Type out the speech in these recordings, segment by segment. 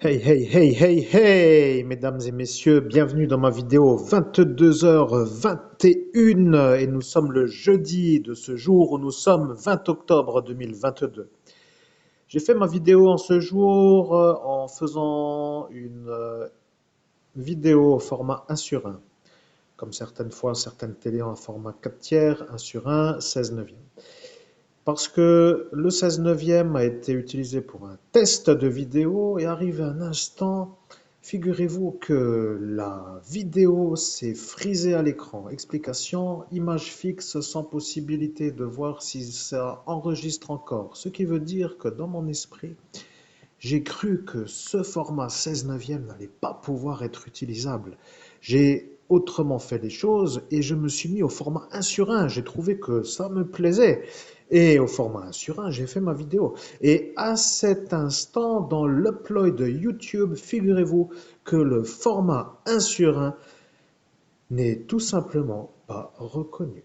Hey, hey, hey, hey, hey, mesdames et messieurs, bienvenue dans ma vidéo 22h21 et nous sommes le jeudi de ce jour où nous sommes 20 octobre 2022. J'ai fait ma vidéo en ce jour en faisant une vidéo au format 1 sur 1, comme certaines fois certaines télés en format 4 tiers, 1 sur 1, 16 neuvième. Parce que le 16 neuvième a été utilisé pour un test de vidéo et arrivé un instant, figurez-vous que la vidéo s'est frisée à l'écran. Explication, image fixe sans possibilité de voir si ça enregistre encore. Ce qui veut dire que dans mon esprit, j'ai cru que ce format 16 neuvième n'allait pas pouvoir être utilisable. J'ai autrement fait les choses et je me suis mis au format 1 sur 1. J'ai trouvé que ça me plaisait. Et au format 1 sur 1, j'ai fait ma vidéo. Et à cet instant, dans l'upload de YouTube, figurez-vous que le format 1 sur 1 n'est tout simplement pas reconnu.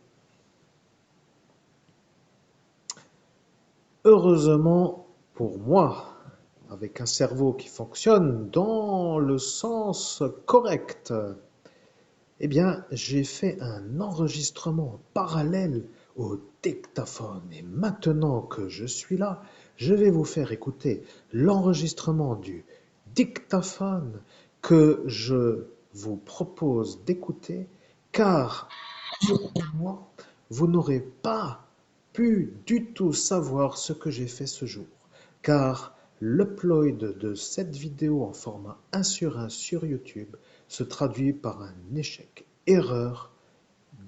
Heureusement pour moi, avec un cerveau qui fonctionne dans le sens correct, eh bien, j'ai fait un enregistrement parallèle au dictaphone. Et maintenant que je suis là, je vais vous faire écouter l'enregistrement du dictaphone que je vous propose d'écouter, car moi, vous n'aurez pas pu du tout savoir ce que j'ai fait ce jour, car l'upload de cette vidéo en format 1 sur 1 sur YouTube se traduit par un échec, erreur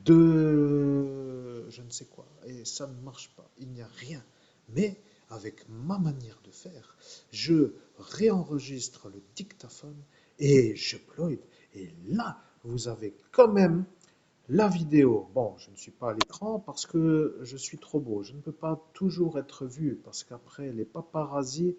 de je ne sais quoi, et ça ne marche pas, il n'y a rien. Mais avec ma manière de faire, je réenregistre le dictaphone et j'upload, et là, vous avez quand même la vidéo. Bon, je ne suis pas à l'écran parce que je suis trop beau. Je ne peux pas toujours être vu parce qu'après, les paparazzis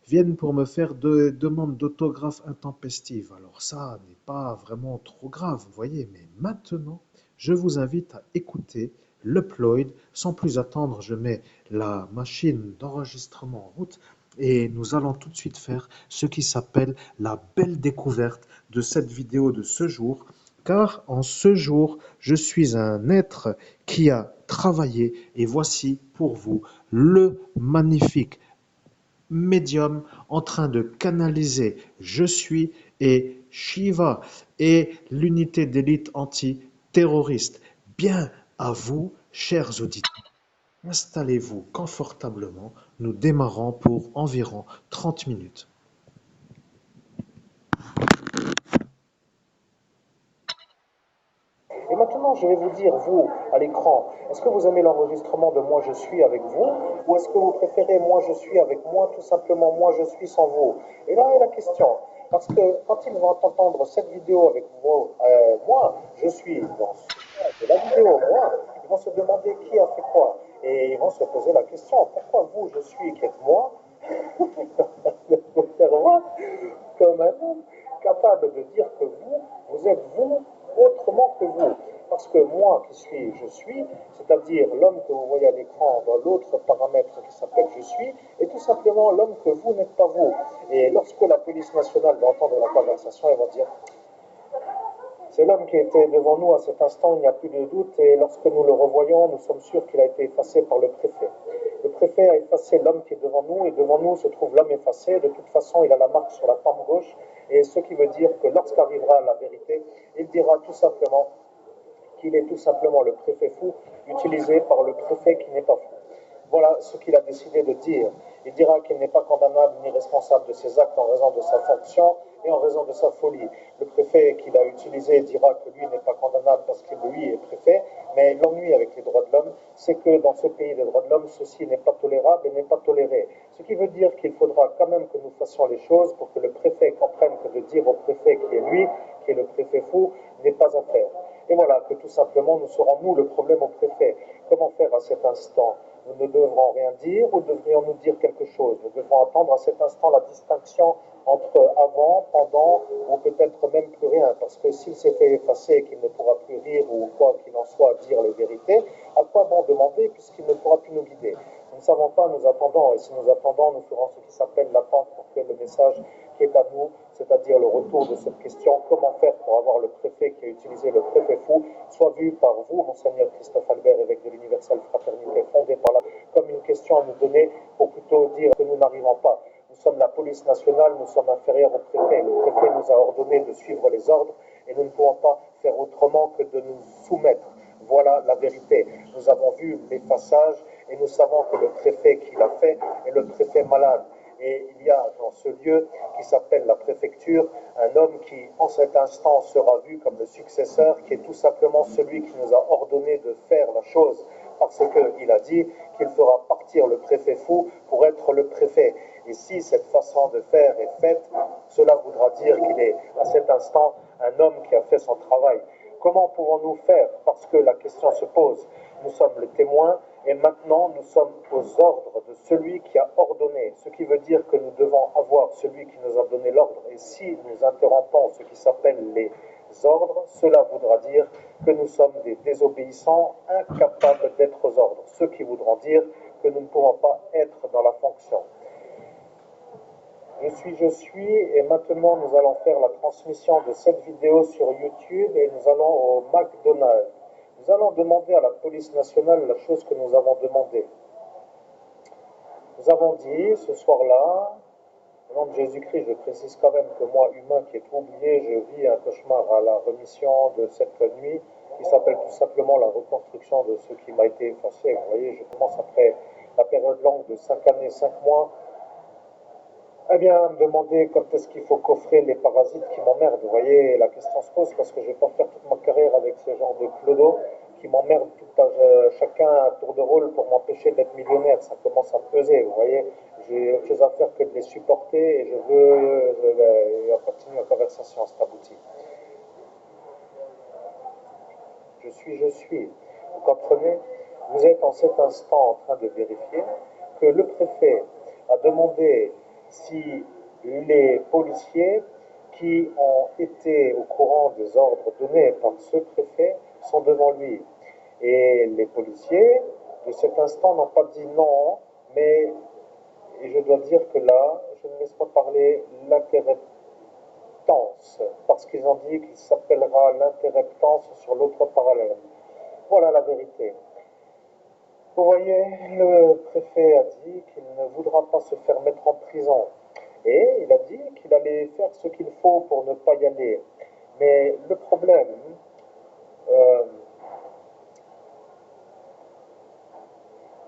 viennent pour me faire des demandes d'autographes intempestives. Alors ça n'est pas vraiment trop grave, vous voyez. Mais maintenant, je vous invite à écouter l'upload. Sans plus attendre, je mets la machine d'enregistrement en route et nous allons tout de suite faire ce qui s'appelle la belle découverte de cette vidéo de ce jour. Car en ce jour, je suis un être qui a travaillé et voici pour vous le magnifique médium en train de canaliser Je suis et Shiva et l'unité d'élite anti-terroriste. Bien à vous, chers auditeurs. Installez-vous confortablement. Nous démarrons pour environ 30 minutes. Et maintenant, je vais vous dire, vous, à l'écran, est-ce que vous aimez l'enregistrement de Moi je suis avec vous, ou est-ce que vous préférez Moi je suis avec moi, tout simplement Moi je suis sans vous? Et là est la question. Parce que quand ils vont entendre cette vidéo avec vous, moi, je suis dans de la vidéo, moi, ils vont se demander qui a fait quoi. Et ils vont se poser la question, pourquoi vous, je suis, qui êtes moi, vous faire voir comme un homme capable de dire que vous, vous êtes vous autrement que vous. Parce que moi qui suis, je suis, c'est-à-dire l'homme que vous voyez à l'écran dans l'autre paramètre qui s'appelle je suis, est tout simplement l'homme que vous n'êtes pas vous. Et lorsque la police nationale va entendre la conversation, elle va dire c'est l'homme qui était devant nous à cet instant, il n'y a plus de doute, et lorsque nous le revoyons, nous sommes sûrs qu'il a été effacé par le préfet. Le préfet a effacé l'homme qui est devant nous, et devant nous se trouve l'homme effacé. De toute façon, il a la marque sur la paume gauche, et ce qui veut dire que lorsqu'arrivera la vérité, il dira tout simplement qu'il est tout simplement le préfet fou utilisé par le préfet qui n'est pas fou. Voilà ce qu'il a décidé de dire. Il dira qu'il n'est pas condamnable ni responsable de ses actes en raison de sa fonction et en raison de sa folie. Le préfet qu'il a utilisé dira que lui n'est pas condamnable parce que lui est préfet, mais l'ennui avec les droits de l'homme, c'est que dans ce pays des droits de l'homme, ceci n'est pas tolérable et n'est pas toléré. Ce qui veut dire qu'il faudra quand même que nous fassions les choses pour que le préfet comprenne que de dire au préfet qui est lui, qui est le préfet fou, n'est pas à faire. Et voilà, que tout simplement, nous serons nous le problème au préfet. Comment faire à cet instant? Nous ne devrons rien dire ou devrions-nous dire quelque chose? Nous devrons attendre à cet instant la distinction entre avant, pendant ou peut-être même plus rien. Parce que s'il s'est fait effacer et qu'il ne pourra plus rire ou quoi qu'il en soit dire les vérités, à quoi bon demander puisqu'il ne pourra plus nous guider? Nous ne savons pas, nous attendons, et si nous attendons, nous ferons ce qui s'appelle l'attente pour que le message qui est à nous, c'est-à-dire le retour de cette question, comment faire pour avoir le préfet qui a utilisé le préfet fou, soit vu par vous, Monseigneur Christophe Albert, évêque de l'Universelle Fraternité, fondé par là, comme une question à nous donner pour plutôt dire que nous n'arrivons pas. Nous sommes la police nationale, nous sommes inférieurs au préfet. Le préfet nous a ordonné de suivre les ordres et nous ne pouvons pas faire autrement que de nous soumettre. Voilà la vérité. Nous avons vu l'effaçage et nous savons que le préfet qui l'a fait est le préfet malade. Et il y a dans ce lieu qui s'appelle la préfecture un homme qui en cet instant sera vu comme le successeur, qui est tout simplement celui qui nous a ordonné de faire la chose, parce qu'il a dit qu'il fera partir le préfet fou pour être le préfet. Et si cette façon de faire est faite, cela voudra dire qu'il est à cet instant un homme qui a fait son travail. Comment pouvons-nous faire? Parce que la question se pose. Nous sommes les témoins et maintenant nous sommes aux ordres de celui qui a ordonné, ce qui veut dire que nous devons avoir celui qui nous a donné l'ordre. Et si nous interrompons ce qui s'appelle les ordres, cela voudra dire que nous sommes des désobéissants incapables d'être aux ordres, ce qui voudra dire que nous ne pouvons pas être dans la fonction. Je suis, et maintenant nous allons faire la transmission de cette vidéo sur YouTube et nous allons au McDonald's. Nous allons demander à la police nationale la chose que nous avons demandé. Nous avons dit ce soir-là, au nom de Jésus-Christ, je précise quand même que moi, humain qui est oublié, je vis un cauchemar à la remission de cette nuit qui s'appelle tout simplement la reconstruction de ce qui m'a été effacé. Vous voyez, je commence après la période longue de 5 années, 5 mois, eh bien, me demander quand est-ce qu'il faut coffrer les parasites qui m'emmerdent. Vous voyez, la question se pose parce que je ne vais pas faire toute ma carrière avec ce genre de clodo qui m'emmerde chacun à tour de rôle pour m'empêcher d'être millionnaire. Ça commence à me peser, vous voyez. J'ai autre chose à faire que de les supporter et je veux continuer la conversation, c'est abouti. Je suis. Vous comprenez? Vous êtes en cet instant en train de vérifier que le préfet a demandé si les policiers qui ont été au courant des ordres donnés par ce préfet sont devant lui. Et les policiers, de cet instant, n'ont pas dit non, mais et je dois dire que là, je ne laisse pas parler l'interruptance, parce qu'ils ont dit qu'il s'appellera l'interruptance sur l'autre parallèle. Voilà la vérité. Vous voyez, le préfet a dit qu'il ne voudra pas se faire mettre en prison. Et il a dit qu'il allait faire ce qu'il faut pour ne pas y aller. Mais le problème, euh,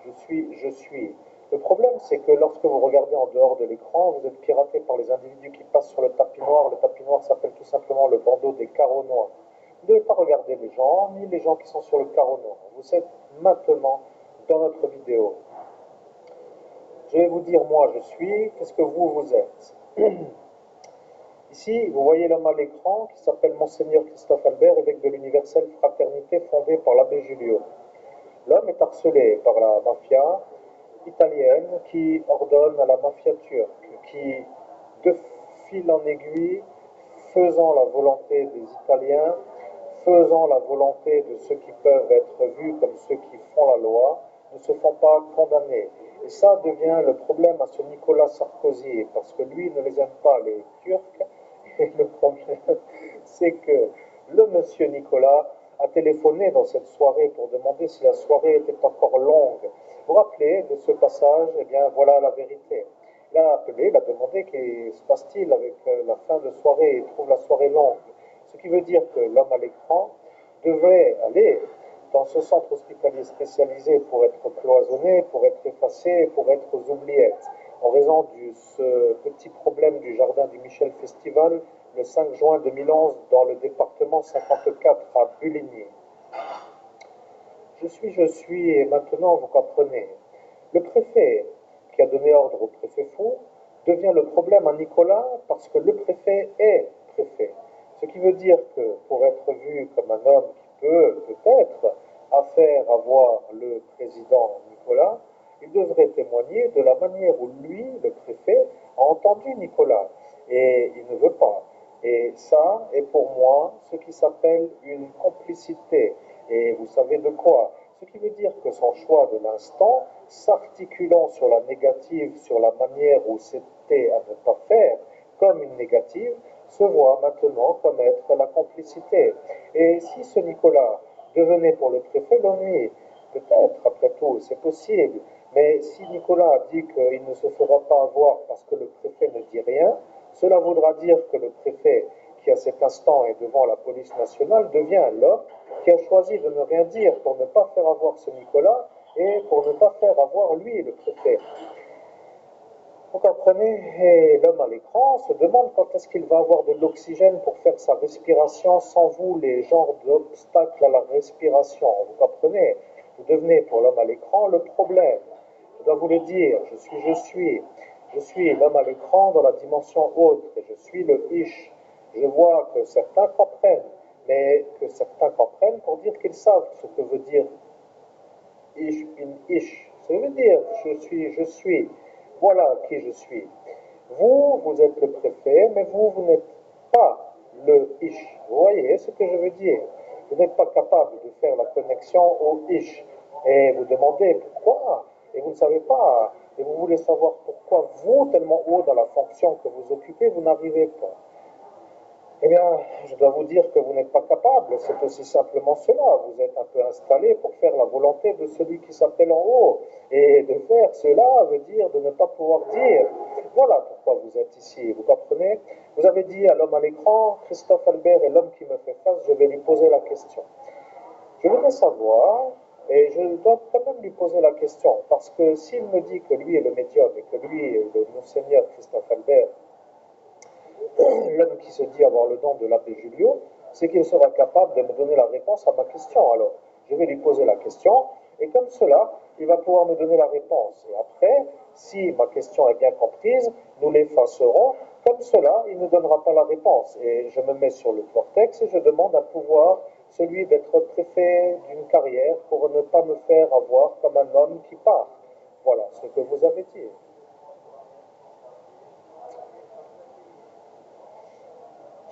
je suis. Le problème, c'est que lorsque vous regardez en dehors de l'écran, vous êtes piraté par les individus qui passent sur le tapis noir. Le tapis noir s'appelle tout simplement le bandeau des carreaux noirs. Vous ne devez pas regarder les gens, ni les gens qui sont sur le carreau noir. Vous êtes maintenant dans notre vidéo. Je vais vous dire, moi, je suis, qu'est-ce que vous êtes. Ici, vous voyez l'homme à l'écran qui s'appelle Monseigneur Christophe Albert, évêque de l'Universelle Fraternité fondée par l'abbé Julio. L'homme est harcelé par la mafia italienne qui ordonne à la mafia turque, qui, de fil en aiguille, faisant la volonté des Italiens, faisant la volonté de ceux qui peuvent être vus comme ceux qui font la loi, ne se font pas condamner. Et ça devient le problème à ce Nicolas Sarkozy, parce que lui ne les aime pas, les Turcs. Et le problème, c'est que le monsieur Nicolas a téléphoné dans cette soirée pour demander si la soirée était encore longue. Vous vous rappelez de ce passage? Eh bien, voilà la vérité. Il a appelé, il a demandé qu'il se passe-t-il avec la fin de soirée, il trouve la soirée longue. Ce qui veut dire que l'homme à l'écran devrait aller dans ce centre hospitalier spécialisé pour être cloisonné, pour être effacé, pour être aux oubliettes, en raison de ce petit problème du jardin du Michel Festival le 5 juin 2011 dans le département 54 à Buligny. Je suis, et maintenant vous comprenez. Le préfet qui a donné ordre au préfet fou devient le problème à Nicolas parce que le préfet est préfet. Ce qui veut dire que pour être vu comme un homme qui peut peut-être faire avoir le président Nicolas, il devrait témoigner de la manière où lui, le préfet, a entendu Nicolas. Et il ne veut pas. Et ça est pour moi ce qui s'appelle une complicité. Et vous savez de quoi? Ce qui veut dire que son choix de l'instant, s'articulant sur la négative, sur la manière où c'était à ne pas faire, comme une négative, se voit maintenant comme être la complicité. Et si ce Nicolas devenait pour le préfet l'ennui, peut-être, après tout, c'est possible, mais si Nicolas dit qu'il ne se fera pas avoir parce que le préfet ne dit rien, cela voudra dire que le préfet, qui à cet instant est devant la police nationale, devient l'homme qui a choisi de ne rien dire pour ne pas faire avoir ce Nicolas et pour ne pas faire avoir lui, le préfet. Vous comprenez? Et l'homme à l'écran se demande quand est-ce qu'il va avoir de l'oxygène pour faire sa respiration sans vous, les genres d'obstacles à la respiration. Vous comprenez? Vous devenez pour l'homme à l'écran le problème. Je dois vous le dire, je suis l'homme à l'écran dans la dimension haute, et je suis le ish. Je vois que certains comprennent, mais que certains comprennent pour dire qu'ils savent ce que veut dire ish bin ish. Ça veut dire je suis. Voilà qui je suis. Vous, vous êtes le préfet, mais vous n'êtes pas le ish. Vous voyez ce que je veux dire? Vous n'êtes pas capable de faire la connexion au ish. Et vous demandez pourquoi, et vous ne savez pas. Et vous voulez savoir pourquoi vous, tellement haut dans la fonction que vous occupez, vous n'arrivez pas. Eh bien, je dois vous dire que vous n'êtes pas capable, c'est aussi simplement cela. Vous êtes un peu installé pour faire la volonté de celui qui s'appelle en haut. Et de faire cela veut dire de ne pas pouvoir dire. Voilà pourquoi vous êtes ici, vous comprenez? Vous avez dit à l'homme à l'écran, Christophe Albert est l'homme qui me fait face, je vais lui poser la question. Je voudrais savoir, et je dois quand même lui poser la question, parce que s'il me dit que lui est le médium et que lui est le monseigneur Christophe Albert, l'homme qui se dit avoir le don de l'abbé Julio, c'est qu'il sera capable de me donner la réponse à ma question. Alors, je vais lui poser la question, et comme cela, il va pouvoir me donner la réponse. Et après, si ma question est bien comprise, nous l'effacerons. Comme cela, il ne donnera pas la réponse. Et je me mets sur le vortex et je demande un pouvoir, celui d'être préfet d'une carrière, pour ne pas me faire avoir comme un homme qui part. Voilà ce que vous avez dit.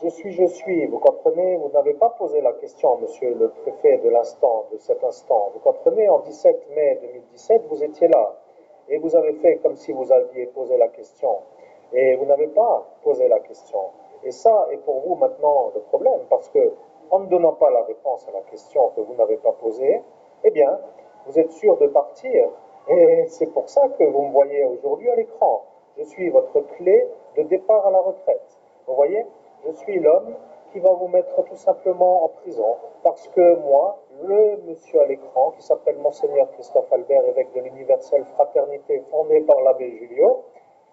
Je suis, vous comprenez? Vous n'avez pas posé la question, monsieur le préfet de l'instant, de cet instant. Vous comprenez? En 17 mai 2017, vous étiez là. Et vous avez fait comme si vous aviez posé la question. Et vous n'avez pas posé la question. Et ça est pour vous maintenant le problème, parce que en ne donnant pas la réponse à la question que vous n'avez pas posée, eh bien, vous êtes sûr de partir. Et c'est pour ça que vous me voyez aujourd'hui à l'écran. Je suis votre clé de départ à la retraite. Vous voyez? Je suis l'homme qui va vous mettre tout simplement en prison parce que moi, le monsieur à l'écran, qui s'appelle Monseigneur Christophe Albert, évêque de l'universelle fraternité fondée par l'abbé Julio,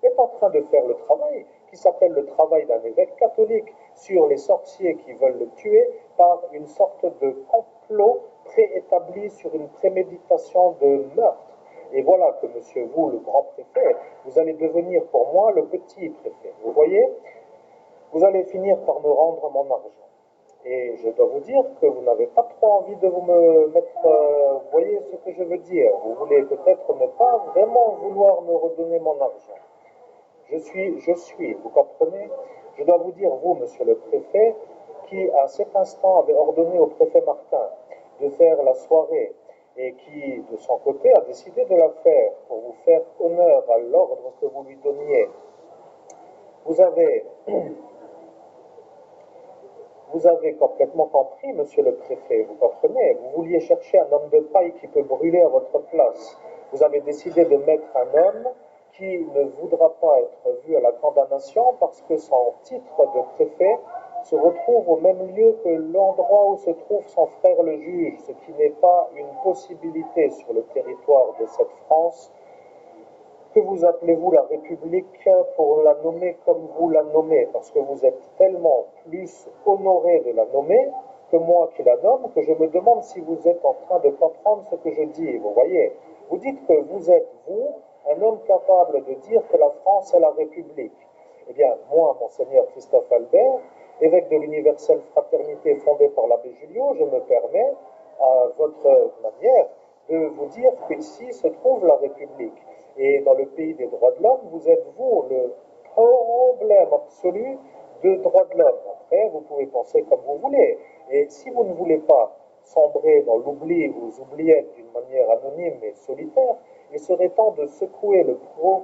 est en train de faire le travail qui s'appelle le travail d'un évêque catholique sur les sorciers qui veulent le tuer par une sorte de complot préétabli sur une préméditation de meurtre. Et voilà que monsieur, vous, le grand préfet, vous allez devenir pour moi le petit préfet. Vous voyez? Vous allez finir par me rendre mon argent. Et je dois vous dire que vous n'avez pas trop envie de vous me mettre... vous voyez ce que je veux dire? Vous voulez peut-être ne pas vraiment vouloir me redonner mon argent. Je suis, vous comprenez? Je dois vous dire, vous, monsieur le préfet, qui à cet instant avait ordonné au préfet Martin de faire la soirée et qui, de son côté, a décidé de la faire pour vous faire honneur à l'ordre que vous lui donniez. Vous avez Vous avez complètement compris, monsieur le préfet, vous comprenez? Vous vouliez chercher un homme de paille qui peut brûler à votre place. Vous avez décidé de mettre un homme qui ne voudra pas être vu à la condamnation parce que son titre de préfet se retrouve au même lieu que l'endroit où se trouve son frère le juge, ce qui n'est pas une possibilité sur le territoire de cette France. Que vous appelez-vous la République pour la nommer comme vous la nommez, parce que vous êtes tellement plus honoré de la nommer que moi qui la nomme, que je me demande si vous êtes en train de comprendre ce que je dis. Vous voyez, vous dites que vous êtes, vous, un homme capable de dire que la France est la République. Eh bien, moi, monseigneur Christophe Albert, évêque de l'universelle fraternité fondée par l'abbé Julio, je me permets, à votre manière, de vous dire qu'ici se trouve la République. Et dans le pays des droits de l'homme, vous êtes, vous, le problème absolu de droits de l'homme. Après, vous pouvez penser comme vous voulez. Et si vous ne voulez pas sombrer dans l'oubli ou aux oubliettes d'une manière anonyme et solitaire, il serait temps de secouer le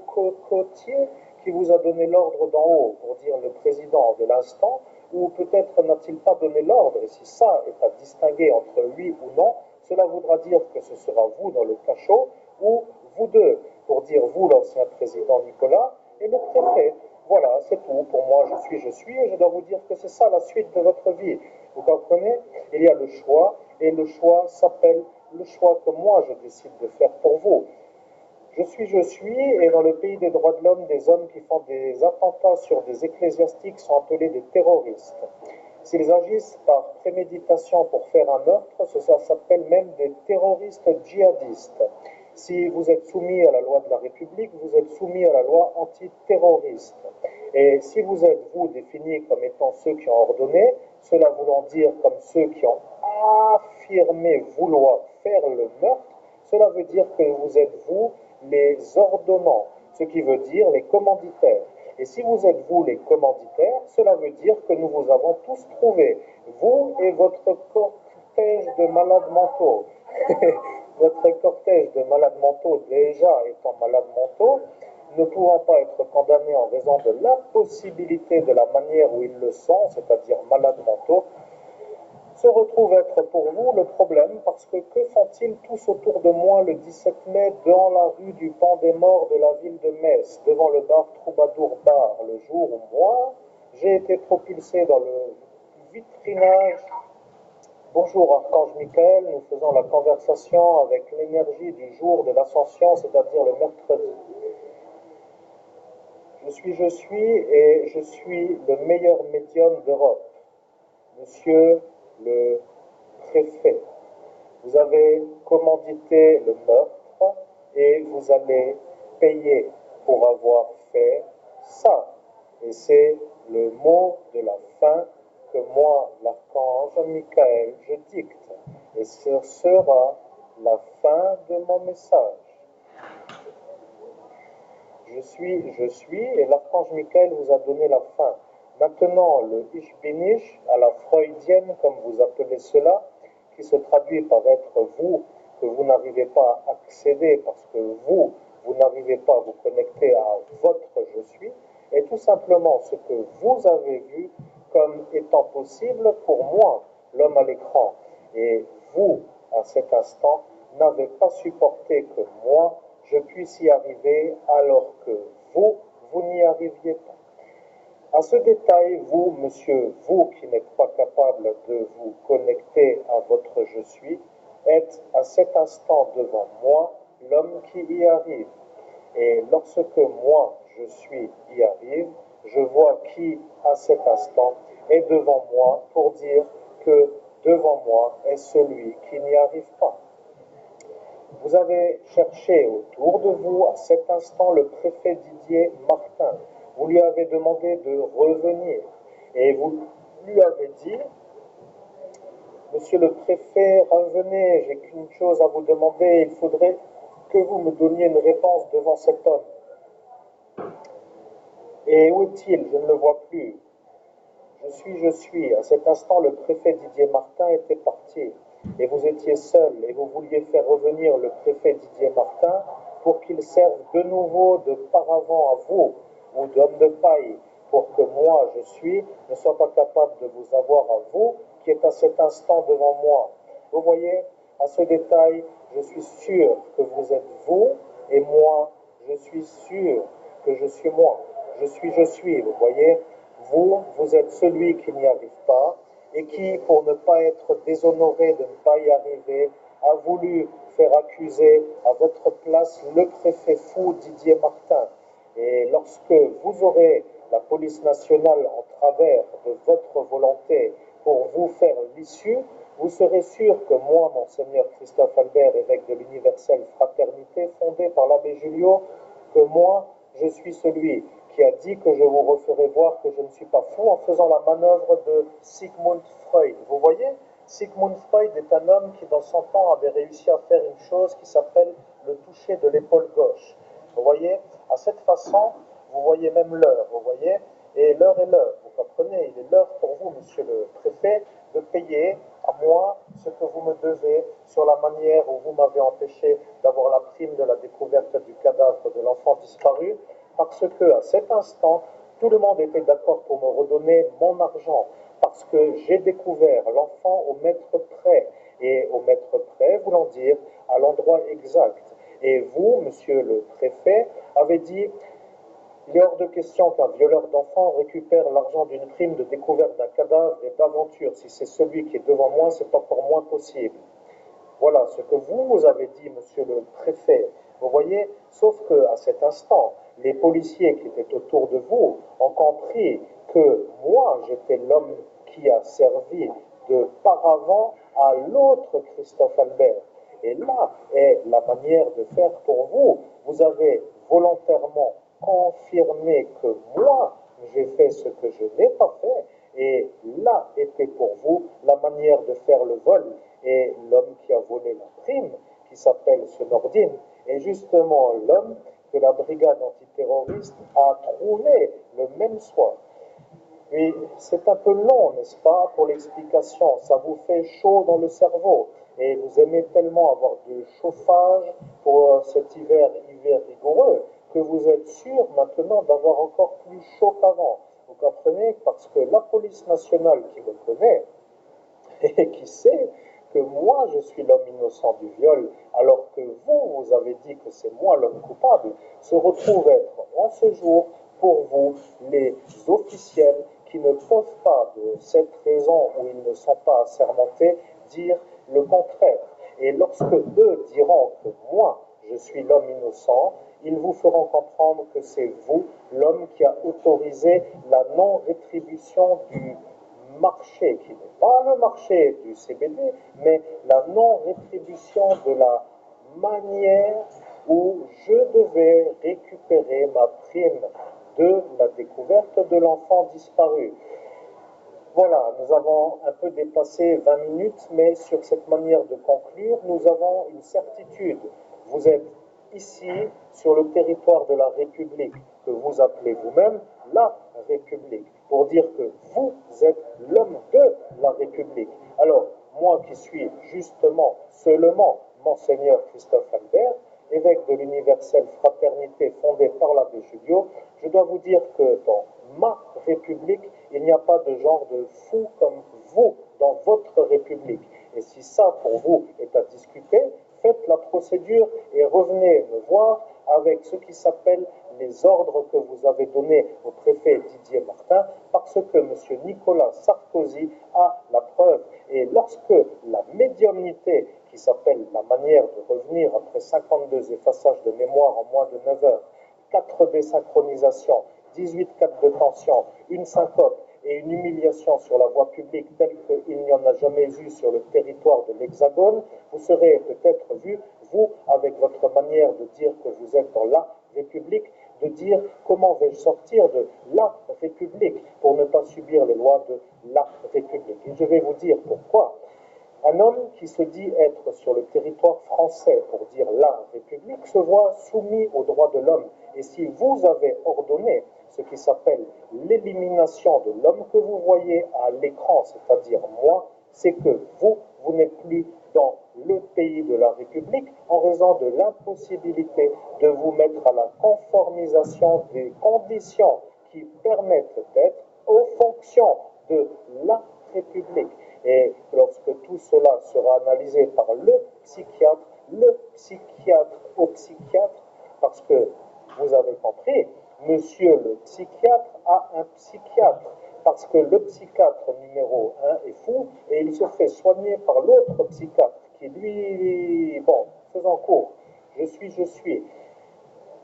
cocotier qui vous a donné l'ordre d'en haut, pour dire le président de l'instant, ou peut-être n'a-t-il pas donné l'ordre, et si ça est à distinguer entre oui ou non, cela voudra dire que ce sera vous dans le cachot, ou vous deux, pour dire vous l'ancien président Nicolas, et le préfet. Voilà, c'est tout. Pour moi, je suis, et je dois vous dire que c'est ça la suite de votre vie. Vous comprenez? Il y a le choix, et le choix s'appelle le choix que moi je décide de faire pour vous. Je suis, et dans le pays des droits de l'homme, des hommes qui font des attentats sur des ecclésiastiques sont appelés des terroristes. S'ils agissent par préméditation pour faire un meurtre, ça s'appelle même des terroristes djihadistes. Si vous êtes soumis à la loi de la République, vous êtes soumis à la loi antiterroriste. Et si vous êtes, vous, définis comme étant ceux qui ont ordonné, cela voulant dire comme ceux qui ont affirmé vouloir faire le meurtre, cela veut dire que vous êtes, vous, les ordonnants, ce qui veut dire les commanditaires. Et si vous êtes vous les commanditaires, cela veut dire que nous vous avons tous trouvés, vous et votre cortège de malades mentaux. Votre cortège de malades mentaux, déjà étant malades mentaux, ne pouvant pas être condamnés en raison de l'impossibilité de la manière où ils le sont, c'est-à-dire malades mentaux, se retrouve être pour vous le problème, parce que font-ils tous autour de moi le 17 mai dans la rue du Pan des Morts de la ville de Metz, devant le bar Troubadour Bar, le jour où moi, j'ai été propulsé dans le vitrinage. Bonjour Archange Michael, nous faisons la conversation avec l'énergie du jour de l'ascension, c'est-à-dire le mercredi. Je suis, et je suis le meilleur médium d'Europe. Monsieur le préfet, vous avez commandité le meurtre et vous allez payer pour avoir fait ça. Et c'est le mot de la fin que moi, l'archange Michael, je dicte. Et ce sera la fin de mon message. Je suis, et l'archange Michael vous a donné la fin. Maintenant, le Ich bin ich, à la freudienne, comme vous appelez cela, qui se traduit par être vous, que vous n'arrivez pas à accéder parce que vous n'arrivez pas à vous connecter à votre je suis, est tout simplement ce que vous avez vu comme étant possible pour moi, l'homme à l'écran. Et vous, à cet instant, n'avez pas supporté que moi, je puisse y arriver alors que vous n'y arriviez pas. À ce détail, vous, monsieur, vous qui n'êtes pas capable de vous connecter à votre je suis, êtes à cet instant devant moi l'homme qui y arrive. Et lorsque moi, je suis, y arrive, je vois qui, à cet instant, est devant moi pour dire que devant moi est celui qui n'y arrive pas. Vous avez cherché autour de vous, à cet instant, le préfet Didier Martin. Vous lui avez demandé de revenir. Et vous lui avez dit, Monsieur le préfet, revenez, j'ai qu'une chose à vous demander, il faudrait que vous me donniez une réponse devant cet homme. Et où est-il? Je ne le vois plus. Je suis. À cet instant, le préfet Didier Martin était parti. Et vous étiez seul, et vous vouliez faire revenir le préfet Didier Martin pour qu'il serve de nouveau de paravent à vous, ou d'homme de paille, pour que moi, je suis, ne sois pas capable de vous avoir à vous, qui est à cet instant devant moi. Vous voyez, à ce détail, je suis sûr que vous êtes vous, et moi, je suis sûr que je suis moi. Je suis, vous voyez. Vous êtes celui qui n'y arrive pas, et qui, pour ne pas être déshonoré de ne pas y arriver, a voulu faire accuser à votre place le préfet fou Didier Martin. Et lorsque vous aurez la police nationale en travers de votre volonté pour vous faire l'issue, vous serez sûr que moi, Monseigneur Christophe Albert, évêque de l'universelle fraternité fondée par l'abbé Julio, que moi, je suis celui qui a dit que je vous referai voir que je ne suis pas fou en faisant la manœuvre de Sigmund Freud. Vous voyez, Sigmund Freud est un homme qui, dans son temps, avait réussi à faire une chose qui s'appelle le toucher de l'épaule gauche. Vous voyez, à cette façon, vous voyez même l'heure, vous voyez, et l'heure est l'heure, vous comprenez, il est l'heure pour vous, monsieur le préfet, de payer à moi ce que vous me devez sur la manière où vous m'avez empêché d'avoir la prime de la découverte du cadavre de l'enfant disparu, parce que à cet instant, tout le monde était d'accord pour me redonner mon argent, parce que j'ai découvert l'enfant au mètre près, et au mètre près voulant dire à l'endroit exact. Et vous, monsieur le préfet, avez dit il est hors de question qu'un violeur d'enfants récupère l'argent d'une prime de découverte d'un cadavre et d'aventure. Si c'est celui qui est devant moi, c'est encore moins possible. Voilà ce que vous avez dit, monsieur le préfet. Vous voyez, sauf qu'à cet instant, les policiers qui étaient autour de vous ont compris que moi, j'étais l'homme qui a servi de paravent à l'autre Christophe Albert. Et là est la manière de faire pour vous. Vous avez volontairement confirmé que moi, j'ai fait ce que je n'ai pas fait. Et là était pour vous la manière de faire le vol. Et l'homme qui a volé la prime, qui s'appelle ce Nordine, est justement l'homme que la brigade antiterroriste a trouvé le même soir. Et c'est un peu long, n'est-ce pas, pour l'explication. Ça vous fait chaud dans le cerveau. Et vous aimez tellement avoir du chauffage pour cet hiver rigoureux que vous êtes sûr maintenant d'avoir encore plus chaud qu'avant. Vous comprenez? Parce que la police nationale qui me connaît et qui sait que moi je suis l'homme innocent du viol, alors que vous avez dit que c'est moi l'homme coupable, se retrouve être en ce jour pour vous les officiels qui ne peuvent pas, de cette raison où ils ne sont pas assermentés, dire le contraire. Et lorsque eux diront que moi je suis l'homme innocent, ils vous feront comprendre que c'est vous l'homme qui a autorisé la non-rétribution du marché, qui n'est pas le marché du CBD, mais la non-rétribution de la manière où je devais récupérer ma prime de la découverte de l'enfant disparu. Voilà, nous avons un peu dépassé 20 minutes, mais sur cette manière de conclure, nous avons une certitude. Vous êtes ici, sur le territoire de la République, que vous appelez vous-même la République, pour dire que vous êtes l'homme de la République. Alors, moi qui suis justement, seulement, Monseigneur Christophe Albert, évêque de l'universelle fraternité fondée par l'abbé Julio, je dois vous dire que dans ma République, il n'y a pas de genre de fou comme vous dans votre République. Et si ça, pour vous, est à discuter, faites la procédure et revenez me voir avec ce qui s'appelle les ordres que vous avez donnés au préfet Didier Martin, parce que M. Nicolas Sarkozy a la preuve. Et lorsque la médiumnité, qui s'appelle la manière de revenir après 52 effaçages de mémoire en moins de 9 heures, 4 désynchronisations, 18 cas de tension, une syncope et une humiliation sur la voie publique telle qu'il n'y en a jamais eu sur le territoire de l'Hexagone, vous serez peut-être vu, vous, avec votre manière de dire que vous êtes dans la République, de dire comment vais-je sortir de la République pour ne pas subir les lois de la République. Et je vais vous dire pourquoi. Un homme qui se dit être sur le territoire français pour dire la République se voit soumis aux droits de l'homme. Et si vous avez ordonné ce qui s'appelle l'élimination de l'homme que vous voyez à l'écran, c'est-à-dire moi, c'est que vous n'êtes plus dans le pays de la République en raison de l'impossibilité de vous mettre à la conformisation des conditions qui permettent d'être aux fonctions de la République. Et lorsque tout cela sera analysé par le psychiatre au psychiatre, parce que vous avez compris, monsieur le psychiatre a un psychiatre, parce que le psychiatre numéro 1 est fou et il se fait soigner par l'autre psychiatre qui lui, bon, faisant court, je suis.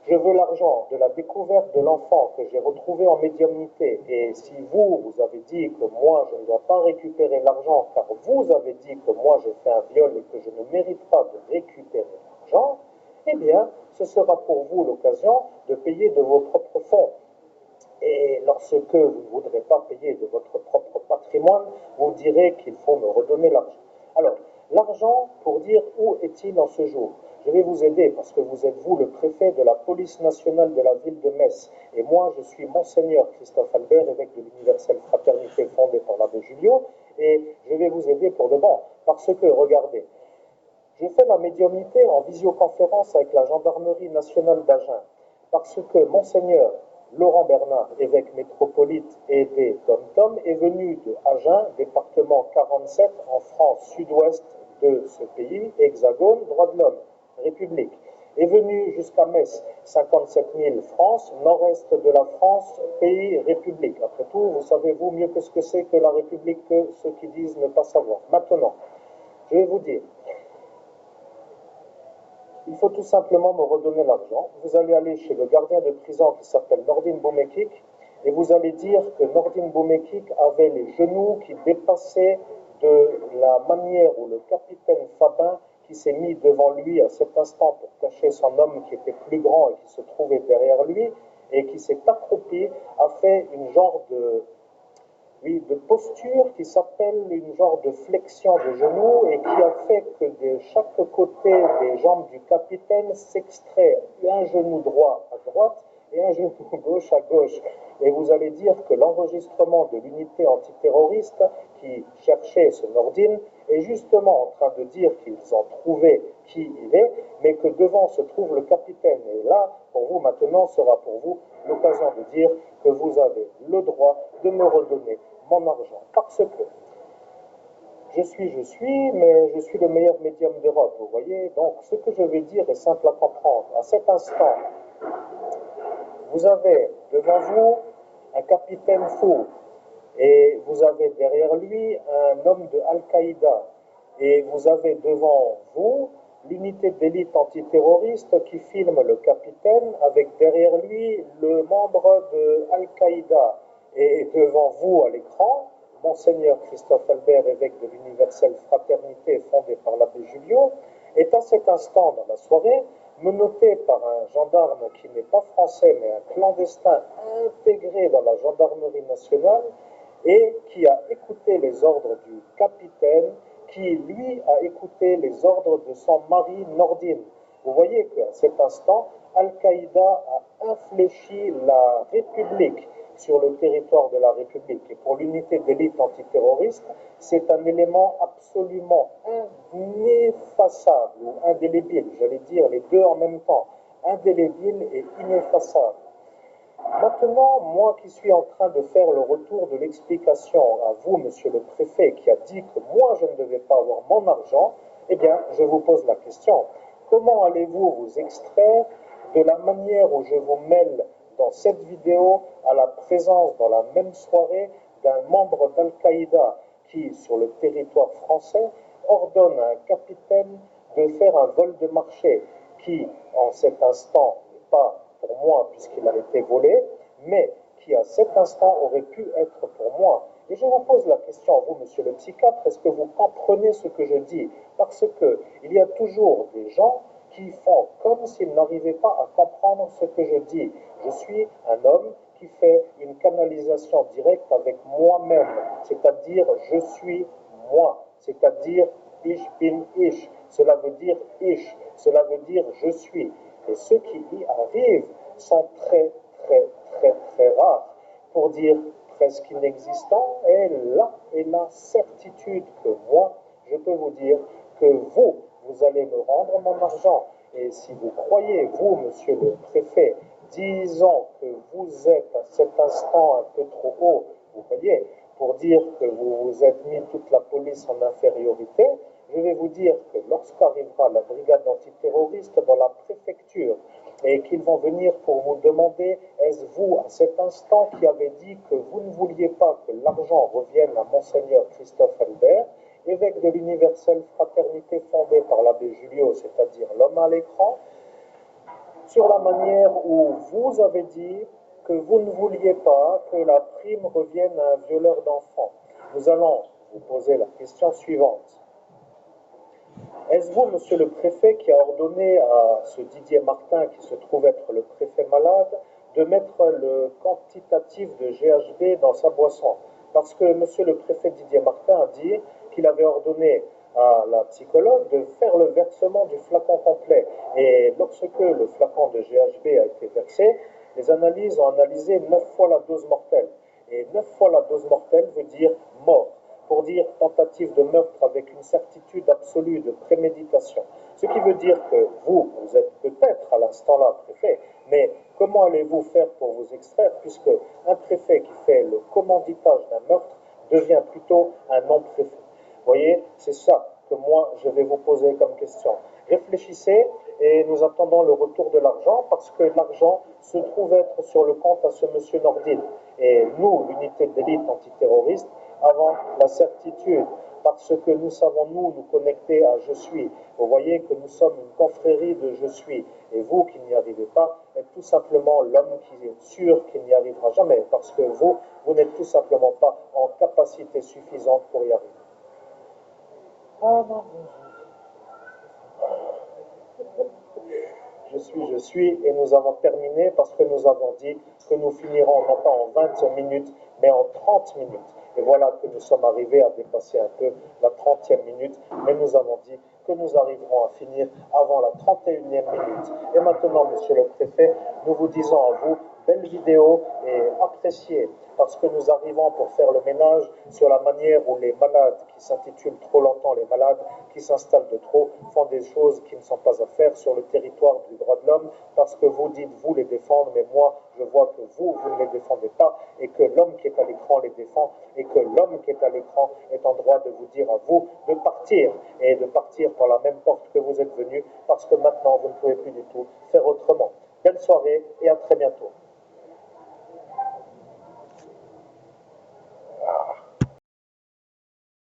Je veux l'argent de la découverte de l'enfant que j'ai retrouvé en médiumnité. Et si vous avez dit que moi, je ne dois pas récupérer l'argent, car vous avez dit que moi, j'ai fait un viol et que je ne mérite pas de récupérer l'argent, eh bien, ce sera pour vous l'occasion de payer de vos propres fonds. Et lorsque vous ne voudrez pas payer de votre propre patrimoine, vous direz qu'il faut me redonner l'argent. Alors, l'argent, pour dire où est-il en ce jour? je vais vous aider parce que vous êtes vous le préfet de la police nationale de la ville de Metz. Et moi, je suis Monseigneur Christophe Albert, évêque de l'Universelle Fraternité fondée par l'abbé Julio, et je vais vous aider pour de bon. Parce que, regardez, je fais ma médiumnité en visioconférence avec la gendarmerie nationale d'Agen. Parce que Monseigneur Laurent Bernard, évêque métropolite et des Dom-Tom, est venu de Agen, département 47, en France, sud-ouest de ce pays, hexagone, droit de l'homme, république. Est venu jusqu'à Metz, 57 000 France, nord-est de la France, pays, république. Après tout, vous savez, vous, mieux que ce que c'est que la république, que ceux qui disent ne pas savoir. Maintenant, je vais vous dire, il faut tout simplement me redonner l'argent. Vous allez aller chez le gardien de prison qui s'appelle Nordine Boumekik et vous allez dire que Nordine Boumekik avait les genoux qui dépassaient de la manière où le capitaine Fabin, qui s'est mis devant lui à cet instant pour cacher son homme qui était plus grand et qui se trouvait derrière lui et qui s'est accroupi, a fait une genre de posture qui s'appelle une genre de flexion de genoux et qui a fait que de chaque côté des jambes du capitaine s'extrait un genou droit à droite et un genou gauche à gauche. Et vous allez dire que l'enregistrement de l'unité antiterroriste qui cherchait ce Nordine est justement en train de dire qu'ils ont trouvé qui il est, mais que devant se trouve le capitaine. Et là, pour vous maintenant, sera pour vous l'occasion de dire que vous avez le droit de me redonner mon argent. Parce que je suis, mais je suis le meilleur médium d'Europe, vous voyez. Donc, ce que je vais dire est simple à comprendre. À cet instant, vous avez devant vous un capitaine fou et vous avez derrière lui un homme de Al-Qaïda et vous avez devant vous l'unité d'élite antiterroriste qui filme le capitaine avec derrière lui le membre de Al-Qaïda et devant vous à l'écran Monseigneur Christophe Albert, évêque de l'Universelle Fraternité fondée par l'abbé Julio, est à cet instant dans la soirée menotté par un gendarme qui n'est pas français mais un clandestin intégré dans la gendarmerie nationale et qui a écouté les ordres du capitaine qui lui a écouté les ordres de son mari Nordine. Vous voyez qu'à cet instant, Al-Qaïda a infléchi la République sur le territoire de la République. Et pour l'unité d'élite antiterroriste, c'est un élément absolument ineffaçable, ou indélébile, j'allais dire les deux en même temps, indélébile et ineffaçable. Maintenant, moi qui suis en train de faire le retour de l'explication à vous, monsieur le préfet, qui a dit que moi je ne devais pas avoir mon argent, eh bien, je vous pose la question. Comment allez-vous vous extraire de la manière où je vous mêle dans cette vidéo à la présence dans la même soirée d'un membre d'Al-Qaïda qui, sur le territoire français, ordonne à un capitaine de faire un vol de marché qui, en cet instant, n'est pas pour moi puisqu'il a été volé, mais qui à cet instant aurait pu être pour moi. Et je vous pose la question, vous, monsieur le psychiatre, est-ce que vous comprenez ce que je dis? Parce qu'il y a toujours des gens qui font comme s'ils n'arrivaient pas à comprendre ce que je dis. Je suis un homme qui fait une canalisation directe avec moi-même, c'est-à-dire je suis moi, c'est-à-dire ich bin ich. Cela veut dire ich, cela veut dire je suis. Et ceux qui y arrivent sont très, très, très, très rares, pour dire presque inexistants. Et là est la certitude que moi, je peux vous dire que vous allez me rendre mon argent. Et si vous croyez, vous, monsieur le préfet, disons que vous êtes à cet instant un peu trop haut, vous voyez, pour dire que vous vous êtes mis toute la police en infériorité, je vais vous dire que lorsqu'arrivera la brigade antiterroriste dans la préfecture et qu'ils vont venir pour vous demander, est-ce vous, à cet instant, qui avez dit que vous ne vouliez pas que l'argent revienne à Monseigneur Christophe Albert, évêque de l'Universelle Fraternité fondée par l'abbé Julio, c'est-à-dire l'homme à l'écran, sur la manière où vous avez dit que vous ne vouliez pas que la prime revienne à un violeur d'enfants. Nous allons vous poser la question suivante. Est-ce vous, monsieur le préfet, qui a ordonné à ce Didier Martin, qui se trouve être le préfet malade, de mettre le quantitatif de GHB dans sa boisson? Parce que monsieur le préfet Didier Martin a dit qu'il avait ordonné à la psychologue de faire le versement du flacon complet. Et lorsque le flacon de GHB a été versé, les analyses ont analysé 9 fois la dose mortelle. Et 9 fois la dose mortelle veut dire mort, pour dire tentative de meurtre avec une certitude absolue de préméditation. Ce qui veut dire que vous êtes peut-être à l'instant-là préfet, mais comment allez-vous faire pour vous extraire, puisque un préfet qui fait le commanditage d'un meurtre devient plutôt un non-préfet. Vous voyez, c'est ça que moi je vais vous poser comme question. Réfléchissez et nous attendons le retour de l'argent parce que l'argent se trouve être sur le compte à ce monsieur Nordine. Et nous, l'unité d'élite antiterroriste, avons la certitude parce que nous savons nous connecter à je suis. Vous voyez que nous sommes une confrérie de je suis. Et vous qui n'y arrivez pas êtes tout simplement l'homme qui est sûr qu'il n'y arrivera jamais parce que vous n'êtes tout simplement pas en capacité suffisante pour y arriver. Ah non, je suis, et nous avons terminé parce que nous avons dit que nous finirons non pas en 20 minutes, mais en 30 minutes. Et voilà que nous sommes arrivés à dépasser un peu la 30e minute, mais nous avons dit que nous arriverons à finir avant la 31e minute. Et maintenant, monsieur le préfet, nous vous disons à vous, belle vidéo et appréciée, parce que nous arrivons pour faire le ménage sur la manière où les malades qui s'intitulent trop longtemps les malades, qui s'installent de trop, font des choses qui ne sont pas à faire sur le territoire du droit de l'homme, parce que vous dites vous les défendre, mais moi je vois que vous ne les défendez pas, et que l'homme qui est à l'écran les défend, et que l'homme qui est à l'écran est en droit de vous dire à vous de partir, et de partir par la même porte que vous êtes venu, parce que maintenant vous ne pouvez plus du tout faire autrement. Belle soirée et à très bientôt.